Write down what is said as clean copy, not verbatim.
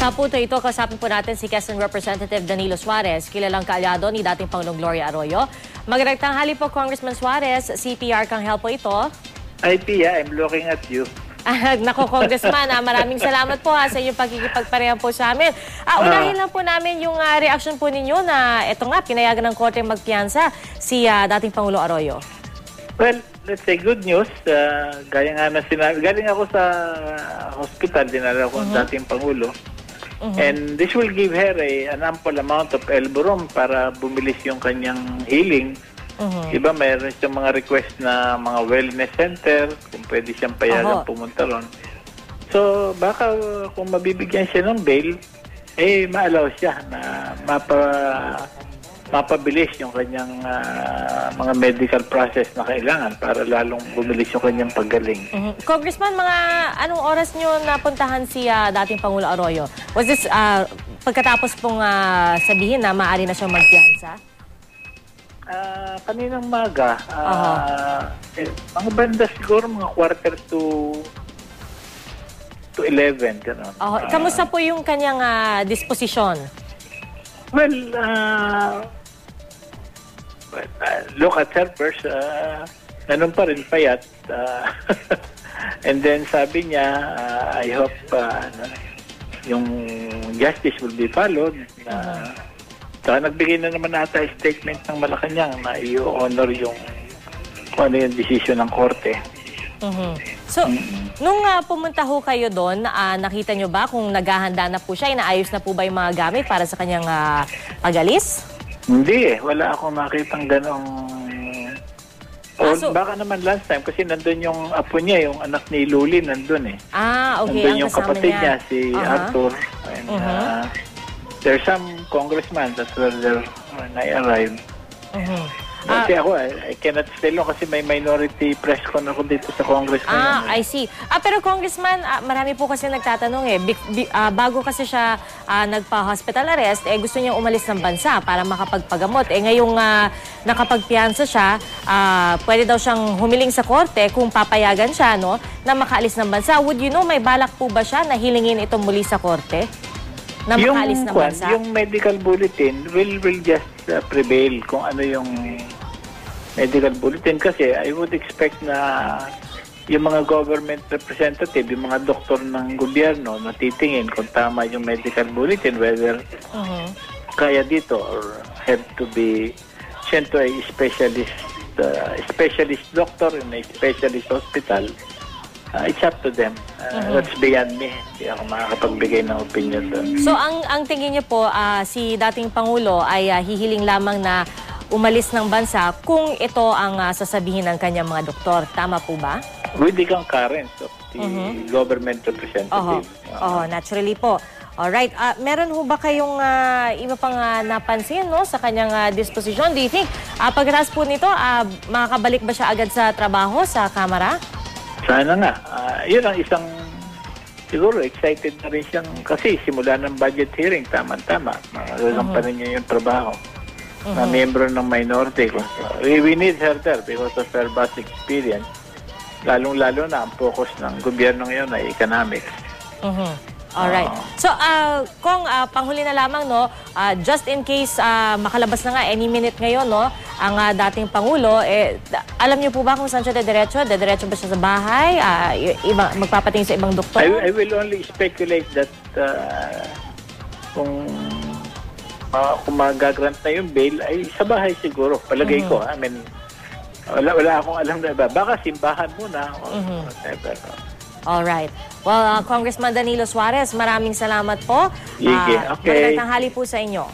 Sa punto ito, kasapin po natin si Quezon Representative Danilo Suarez, kilalang kaalyado ni dating Pangulong Gloria Arroyo. Magandang tanghali po, Congressman Suarez. CPR kang help po ito. Hi, Pia. I'm looking at you. Nako, Congressman, maraming salamat po sa inyong pagkikipagparehan po sa amin. Unahin lang po namin yung reaction po ninyo na ito nga, pinayagan ng korte magpiyansa si dating Pangulo Arroyo. Well, let's say good news. Gaya nga na sinabi, galing ako sa hospital, dinala ko ang dating Pangulo. And this will give her an ample amount of elbow room para bumilis yung kanyang healing. Iba, mayroon siyang mga request na mga wellness center, kung pwede siyang payagan pumunta ron. So, baka kung mabibigyan siya ng bail, ma-allow siya na mapabilis yung kanyang mga medical process na kailangan para lalong bumilis yung kanyang paggaling. Congressman, mga anong oras nyo napuntahan si dating Pangulo Arroyo? Was this pagkatapos pong sabihin na maaari na siyang magpiyansa? Kaninang maga, mga banda siguro, mga quarter to 11, gano'n. Kamusta po yung kanyang disposisyon? Well, look at her first, ganun pa rin, payat. And then sabi niya, I hope yung justice will be followed. Nagbigay na naman ata statement ng Malacanang na i-honor yung kung ano yung decision ng korte. So, nung pumunta ho kayo doon, nakita nyo ba kung naghahanda na po siya, inaayos na po ba yung mga gamit para sa kanyang pagalis? Hindi wala akong makitang ganong... baka naman last time kasi nandun yung apo niya, yung anak ni Luli nandun eh. Okay. Nandun yung kapatid niya, si Arthur. And, there's some congressmen that were there when I arrived. Kasi ako, I cannot stay long kasi may minority press con ako dito sa Congress. I see. Pero Congressman, marami po kasi nagtatanong bago kasi siya nagpa-hospital arrest, gusto niyang umalis ng bansa para makapagpagamot. Ngayong nakapagpiyansa siya, pwede daw siyang humiling sa korte kung papayagan siya na makaalis ng bansa. Would you know, may balak po ba siya na hilingin ito muli sa korte? Na makaalis ng bansa? Yung medical bulletin will just prevail kung ano yung medical bulletin kasi I would expect na yung mga government representative, yung mga doktor ng gobyerno na titingin kung tama yung medical bulletin, whether kaya dito or have to be sent to a specialist doctor in a specialist hospital. It's up to them. That's beyond me. Hindi ako makakapagbigay ng opinion doon. So, ang tingin niyo po, si dating Pangulo ay hihiling lamang na umalis ng bansa kung ito ang sasabihin ng kanyang mga doktor. Tama po ba? With the concurrence of the government representative. Naturally po. Alright. Meron ho ba kayong iba pang napansin sa kanyang disposisyon? Do you think, pagkatapos po nito, makakabalik ba siya agad sa trabaho sa Kamara? Sana nga. Yun ang isang, siguro excited na rin siyang, kasi simula ng budget hearing, tama-tama. Magagampanin niya yung trabaho. Na miyembro ng minority. We need her there because of her vast experience. Lalong-lalo na ang focus ng gobyerno ngayon ay economics. Alright. So, kung panghuli na lamang, just in case makalabas na nga any minute ngayon, ang dating Pangulo, alam niyo po ba kung saan siya dediretso? Dediretso ba siya sa bahay? Magpapatingin sa ibang doktor? I will only speculate that kung magagrant na yung bail, ay sa bahay siguro. Palagay ko. I mean, wala akong alam na iba. Baka simbahan muna. Whatever. Alright. Well, Congressman Danilo Suarez, maraming salamat po. Okay. Magandang tanghali po sa inyo.